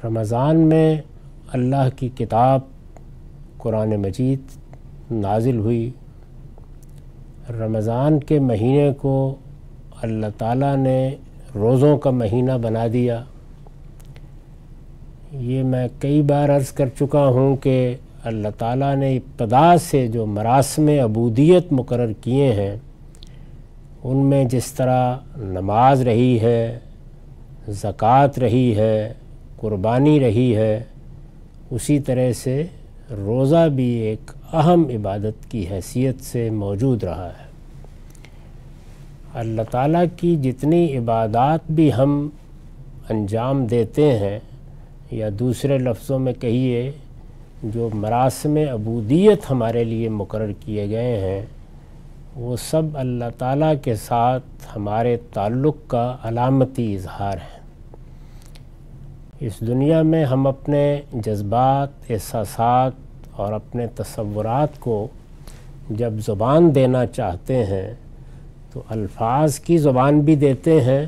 رمضان میں اللہ کی کتاب قرآن مجید نازل ہوئی۔ رمضان کے مہینے کو اللہ تعالیٰ نے روزوں کا مہینہ بنا دیا۔ یہ میں کئی بار عرض کر چکا ہوں کہ اللہ تعالیٰ نے ابتدا سے جو مراسم عبودیت مقرر کیے ہیں ان میں جس طرح نماز رہی ہے، زکوٰۃ رہی ہے، قربانی رہی ہے، اسی طرح سے روزہ بھی ایک اہم عبادت کی حیثیت سے موجود رہا ہے۔ اللہ تعالیٰ کی جتنی عبادات بھی ہم انجام دیتے ہیں، یا دوسرے لفظوں میں کہیے جو مراسم عبودیت ہمارے لیے مقرر کیے گئے ہیں، وہ سب اللہ تعالیٰ کے ساتھ ہمارے تعلق کا علامتی اظہار ہے۔ اس دنیا میں ہم اپنے جذبات، احساسات اور اپنے تصورات کو جب زبان دینا چاہتے ہیں تو الفاظ کی زبان بھی دیتے ہیں،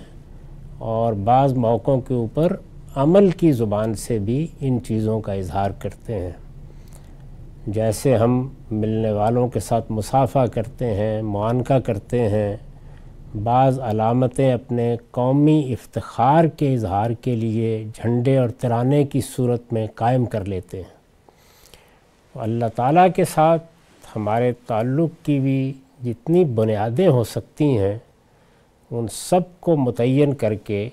اور بعض موقعوں کے اوپر عمل کی زبان سے بھی ان چیزوں کا اظہار کرتے ہیں۔ جیسے ہم ملنے والوں کے ساتھ مصافحہ کرتے ہیں، معانقہ کرتے ہیں، بعض علامتیں اپنے قومی افتخار کے اظہار کے لیے جھنڈے اور ترانے کی صورت میں قائم کر لیتے ہیں۔ اللہ تعالیٰ کے ساتھ ہمارے تعلق کی بھی جتنی بنیادیں ہو سکتی ہیں ان سب کو متعین کر کے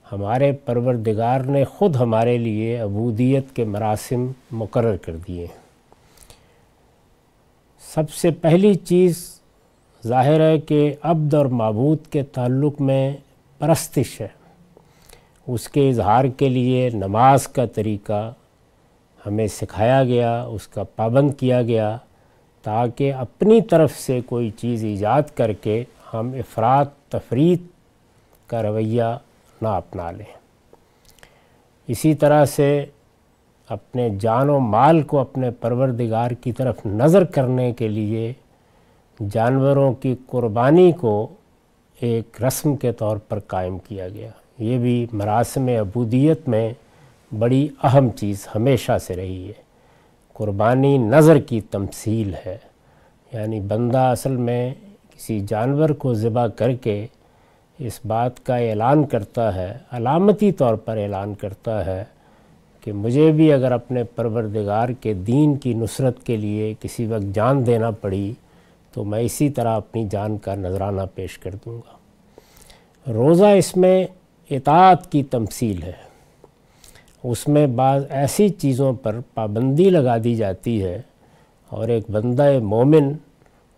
ہمارے پروردگار نے خود ہمارے لیے عبودیت کے مراسم مقرر کر دیے ہیں۔ سب سے پہلی چیز ظاہر ہے کہ عبد اور معبود کے تعلق میں پرستش ہے۔ اس کے اظہار کے لیے نماز کا طریقہ ہمیں سکھایا گیا، اس کا پابند کیا گیا، تاکہ اپنی طرف سے کوئی چیز ایجاد کر کے ہم افراط تفریط کا رویہ نہ اپنا لیں۔ اسی طرح سے اپنے جان و مال کو اپنے پروردگار کی طرف نظر کرنے کے لیے جانوروں کی قربانی کو ایک رسم کے طور پر قائم کیا گیا۔ یہ بھی مراسم عبودیت میں بڑی اہم چیز ہمیشہ سے رہی ہے۔ قربانی نظر کی تمثیل ہے، یعنی بندہ اصل میں کسی جانور کو ذبح کر کے اس بات کا اعلان کرتا ہے، علامتی طور پر اعلان کرتا ہے کہ مجھے بھی اگر اپنے پروردگار کے دین کی نصرت کے لیے کسی وقت جان دینا پڑی تو میں اسی طرح اپنی جان کا نذرانہ پیش کر دوں گا۔ روزہ اس میں اطاعت کی تمثیل ہے۔ اس میں بعض ایسی چیزوں پر پابندی لگا دی جاتی ہے اور ایک بندہ مومن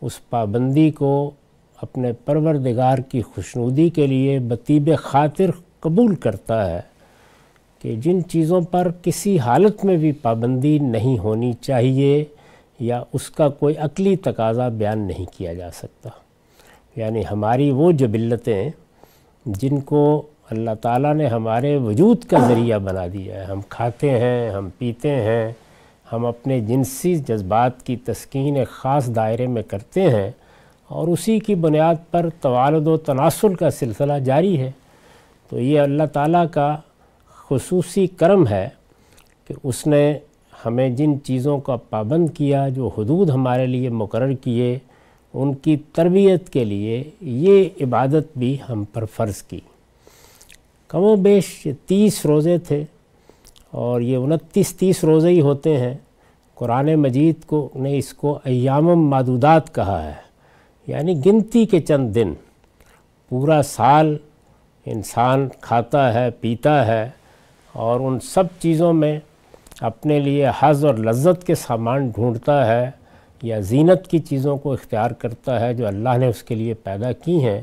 اس پابندی کو اپنے پروردگار کی خوشنودی کے لیے بطیب خاطر قبول کرتا ہے کہ جن چیزوں پر کسی حالت میں بھی پابندی نہیں ہونی چاہیے یا اس کا کوئی عقلی تقاضا بیان نہیں کیا جا سکتا۔ یعنی ہماری وہ جبلتیں جن کو اللہ تعالیٰ نے ہمارے وجود کا ذریعہ بنا دیا ہے، ہم کھاتے ہیں، ہم پیتے ہیں، ہم اپنے جنسی جذبات کی تسکین ایک خاص دائرے میں کرتے ہیں، اور اسی کی بنیاد پر توالد و تناسل کا سلسلہ جاری ہے۔ تو یہ اللہ تعالیٰ کا خصوصی کرم ہے کہ اس نے ہمیں جن چیزوں کا پابند کیا، جو حدود ہمارے لیے مقرر کیے، ان کی تربیت کے لیے یہ عبادت بھی ہم پر فرض کی۔ کم و بیش 30 روزے تھے، اور یہ 29-30 روزے ہی ہوتے ہیں۔ قرآن مجید نے اس کو ایام معدودات کہا ہے، یعنی گنتی کے چند دن۔ پورا سال انسان کھاتا ہے، پیتا ہے، اور ان سب چیزوں میں اپنے لیے حظ اور لذت کے سامان ڈھونڈتا ہے یا زینت کی چیزوں کو اختیار کرتا ہے جو اللہ نے اس کے لیے پیدا کی ہیں،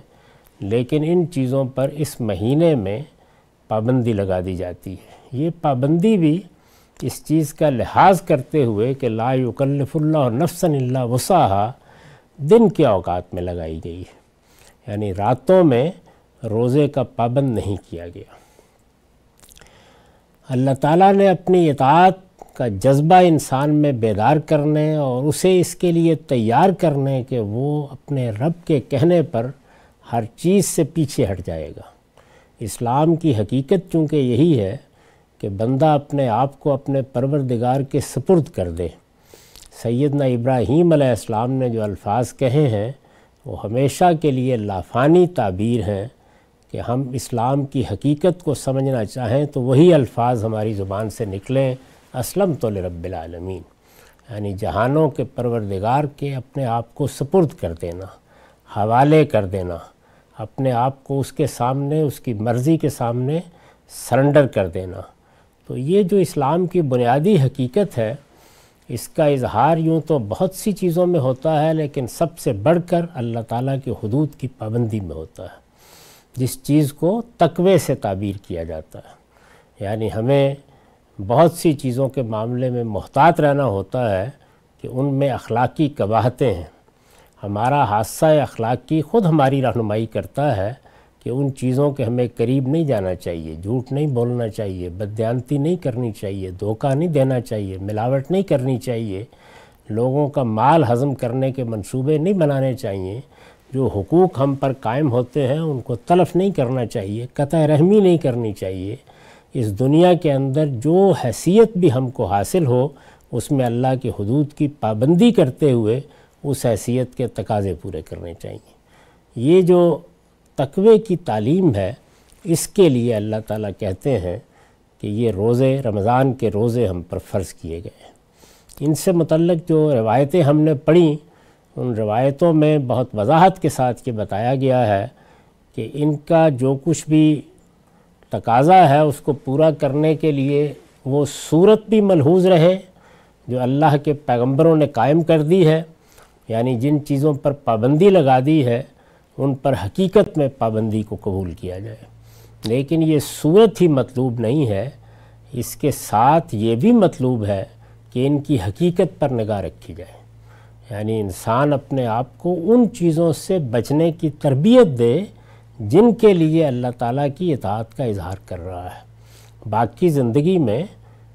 لیکن ان چیزوں پر اس مہینے میں پابندی لگا دی جاتی ہے۔ یہ پابندی بھی اس چیز کا لحاظ کرتے ہوئے کہ لا یکلف اللہ نفسا الا وسعہا دن کے اوقات میں لگائی گئی ہے، یعنی راتوں میں روزے کا پابند نہیں کیا گیا۔ اللہ تعالیٰ نے اپنی اطاعت کا جذبہ انسان میں بیدار کرنے اور اسے اس کے لیے تیار کرنے کہ وہ اپنے رب کے کہنے پر ہر چیز سے پیچھے ہٹ جائے گا۔ اسلام کی حقیقت چونکہ یہی ہے کہ بندہ اپنے آپ کو اپنے پروردگار کے سپرد کر دے۔ سیدنا ابراہیم علیہ السلام نے جو الفاظ کہے ہیں وہ ہمیشہ کے لیے لافانی تعبیر ہیں کہ ہم اسلام کی حقیقت کو سمجھنا چاہیں تو وہی الفاظ ہماری زبان سے نکلیں، اسلمت لرب العالمین، یعنی جہانوں کے پروردگار کے اپنے آپ کو سپرد کر دینا، حوالے کر دینا، اپنے آپ کو اس کے سامنے، اس کی مرضی کے سامنے سرنڈر کر دینا۔ تو یہ جو اسلام کی بنیادی حقیقت ہے، اس کا اظہار یوں تو بہت سی چیزوں میں ہوتا ہے، لیکن سب سے بڑھ کر اللہ تعالیٰ کے حدود کی پابندی میں ہوتا ہے، جس چیز کو تقوی سے تعبیر کیا جاتا ہے۔ یعنی ہمیں بہت سی چیزوں کے معاملے میں محتاط رہنا ہوتا ہے کہ ان میں اخلاقی قباحتیں ہیں۔ ہمارا حادثہ اخلاقی خود ہماری رہنمائی کرتا ہے کہ ان چیزوں کے ہمیں قریب نہیں جانا چاہیے، جھوٹ نہیں بولنا چاہیے، بددیانتی نہیں کرنی چاہیے، دھوکہ نہیں دینا چاہیے، ملاوٹ نہیں کرنی چاہیے، لوگوں کا مال ہضم کرنے کے منصوبے نہیں بنانے چاہیے، جو حقوق ہم پر قائم ہوتے ہیں ان کو تلف نہیں کرنا چاہیے، قطع رحمی نہیں کرنی چاہیے۔ اس دنیا کے اندر جو حیثیت بھی ہم کو حاصل ہو، اس میں اللہ کے حدود کی پابندی کرتے ہوئے اس حیثیت کے تقاضے پورے کرنے چاہیے۔ یہ جو تقوی کی تعلیم ہے، اس کے لیے اللہ تعالیٰ کہتے ہیں کہ یہ روزے، رمضان کے روزے ہم پر فرض کیے گئے ہیں۔ ان سے متعلق جو روایتیں ہم نے پڑھیں، ان روایتوں میں بہت وضاحت کے ساتھ یہ بتایا گیا ہے کہ ان کا جو کچھ بھی تقاضا ہے اس کو پورا کرنے کے لیے وہ صورت بھی ملحوظ رہے جو اللہ کے پیغمبروں نے قائم کر دی ہے، یعنی جن چیزوں پر پابندی لگا دی ہے ان پر حقیقت میں پابندی کو قبول کیا جائے۔ لیکن یہ صورت ہی مطلوب نہیں ہے، اس کے ساتھ یہ بھی مطلوب ہے کہ ان کی حقیقت پر نگاہ رکھی جائے، یعنی انسان اپنے آپ کو ان چیزوں سے بچنے کی تربیت دے جن کے لیے اللہ تعالیٰ کی اطاعت کا اظہار کر رہا ہے۔ باقی زندگی میں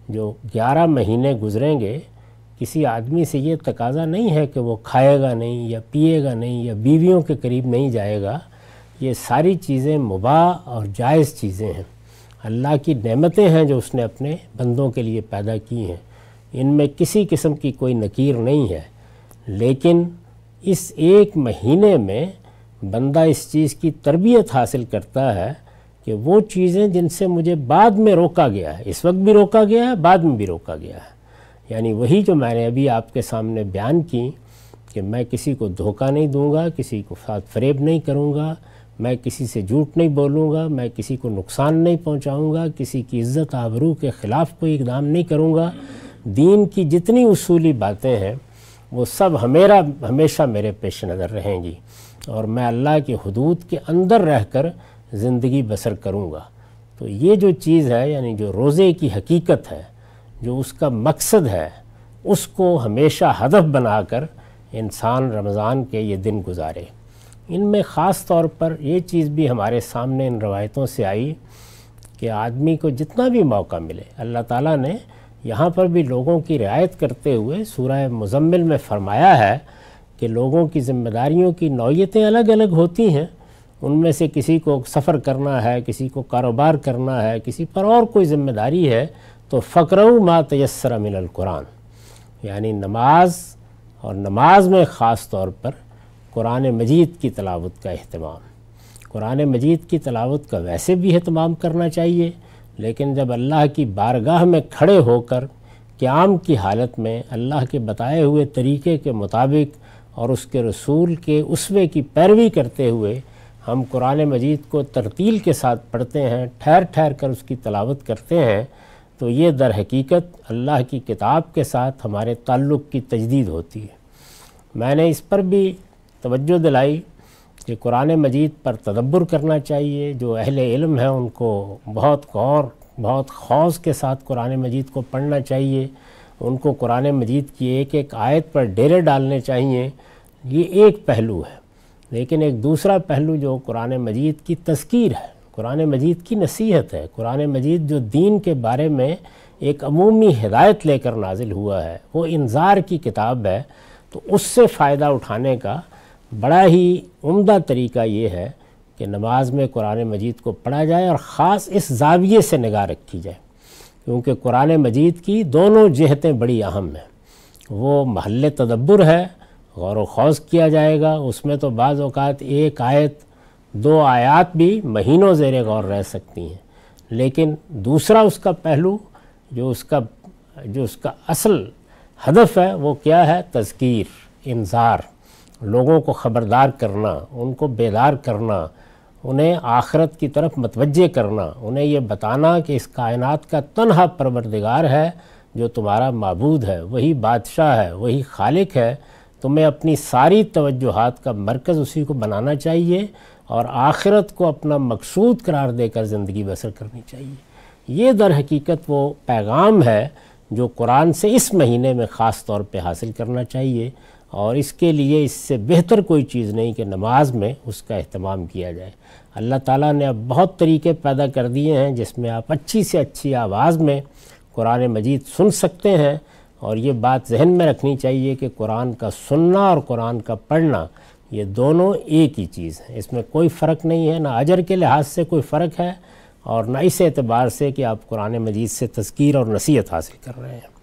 جو 11 مہینے گزریں گے، کسی آدمی سے یہ تقاضا نہیں ہے کہ وہ کھائے گا نہیں یا پیے گا نہیں یا بیویوں کے قریب نہیں جائے گا۔ یہ ساری چیزیں مباح اور جائز چیزیں ہیں، اللہ کی نعمتیں ہیں جو اس نے اپنے بندوں کے لیے پیدا کی ہیں، ان میں کسی قسم کی کوئی نکیر نہیں ہے۔ لیکن اس ایک مہینے میں بندہ اس چیز کی تربیت حاصل کرتا ہے کہ وہ چیزیں جن سے مجھے بعد میں روکا گیا ہے، اس وقت بھی روکا گیا ہے، بعد میں بھی روکا گیا ہے، یعنی وہی جو میں نے ابھی آپ کے سامنے بیان کی کہ میں کسی کو دھوکہ نہیں دوں گا، کسی کو ساتھ فریب نہیں کروں گا، میں کسی سے جھوٹ نہیں بولوں گا، میں کسی کو نقصان نہیں پہنچاؤں گا، کسی کی عزت آبرو کے خلاف کوئی اقدام نہیں کروں گا۔ دین کی جتنی اصولی باتیں ہیں وہ سب ہمیشہ میرے پیش نظر رہیں گی، اور میں اللہ کے حدود کے اندر رہ کر زندگی بسر کروں گا۔ تو یہ جو چیز ہے، یعنی جو روزے کی حقیقت ہے، جو اس کا مقصد ہے، اس کو ہمیشہ ہدف بنا کر انسان رمضان کے یہ دن گزارے۔ ان میں خاص طور پر یہ چیز بھی ہمارے سامنے ان روایتوں سے آئی کہ آدمی کو جتنا بھی موقع ملے، اللہ تعالیٰ نے یہاں پر بھی لوگوں کی رعایت کرتے ہوئے سورہ مزمل میں فرمایا ہے کہ لوگوں کی ذمہ داریوں کی نوعیتیں الگ الگ ہوتی ہیں، ان میں سے کسی کو سفر کرنا ہے، کسی کو کاروبار کرنا ہے، کسی پر اور کوئی ذمہ داری ہے، تو فقرؤ ما تیسر من القرآن، یعنی نماز، اور نماز میں خاص طور پر قرآن مجید کی تلاوت کا اہتمام۔ قرآن مجید کی تلاوت کا ویسے بھی اہتمام کرنا چاہیے، لیکن جب اللہ کی بارگاہ میں کھڑے ہو کر قیام کی حالت میں اللہ کے بتائے ہوئے طریقے کے مطابق اور اس کے رسول کے اسوے کی پیروی کرتے ہوئے ہم قرآن مجید کو ترتیل کے ساتھ پڑھتے ہیں، ٹھہر ٹھہر کر اس کی تلاوت کرتے ہیں، تو یہ در حقیقت اللہ کی کتاب کے ساتھ ہمارے تعلق کی تجدید ہوتی ہے۔ میں نے اس پر بھی توجہ دلائی کہ قرآن مجید پر تدبر کرنا چاہیے، جو اہل علم ہیں ان کو بہت غور، بہت خوض کے ساتھ قرآن مجید کو پڑھنا چاہیے، ان کو قرآن مجید کی ایک ایک آیت پر ڈیرے ڈالنے چاہیے۔ یہ ایک پہلو ہے، لیکن ایک دوسرا پہلو جو قرآن مجید کی تذکیر ہے، قرآن مجید کی نصیحت ہے، قرآن مجید جو دین کے بارے میں ایک عمومی ہدایت لے کر نازل ہوا ہے، وہ انذار کی کتاب ہے، تو اس سے فائدہ اٹھانے کا بڑا ہی عمدہ طریقہ یہ ہے کہ نماز میں قرآن مجید کو پڑھا جائے، اور خاص اس زاویے سے نگاہ رکھی جائے کیونکہ قرآن مجید کی دونوں جہتیں بڑی اہم ہیں۔ وہ محل تدبر ہے، غور و خوض کیا جائے گا، اس میں تو بعض اوقات ایک آیت 2 آیات بھی مہینوں زیر غور رہ سکتی ہیں، لیکن دوسرا اس کا پہلو جو اس کا اصل ہدف ہے وہ کیا ہے؟ تذکیر، انذار، لوگوں کو خبردار کرنا، ان کو بیدار کرنا، انہیں آخرت کی طرف متوجہ کرنا، انہیں یہ بتانا کہ اس کائنات کا تنہا پروردگار ہے جو تمہارا معبود ہے، وہی بادشاہ ہے، وہی خالق ہے، تمہیں اپنی ساری توجہات کا مرکز اسی کو بنانا چاہیے اور آخرت کو اپنا مقصود قرار دے کر زندگی بسر کرنی چاہیے۔ یہ در حقیقت وہ پیغام ہے جو قرآن سے اس مہینے میں خاص طور پہ حاصل کرنا چاہیے، اور اس کے لیے اس سے بہتر کوئی چیز نہیں کہ نماز میں اس کا اہتمام کیا جائے۔ اللہ تعالیٰ نے اب بہت طریقے پیدا کر دیے ہیں جس میں آپ اچھی سے اچھی آواز میں قرآن مجید سن سکتے ہیں، اور یہ بات ذہن میں رکھنی چاہیے کہ قرآن کا سننا اور قرآن کا پڑھنا یہ دونوں ایک ہی چیز ہیں، اس میں کوئی فرق نہیں ہے، نہ اجر کے لحاظ سے کوئی فرق ہے اور نہ اس اعتبار سے کہ آپ قرآن مجید سے تذکیر اور نصیحت حاصل کر رہے ہیں۔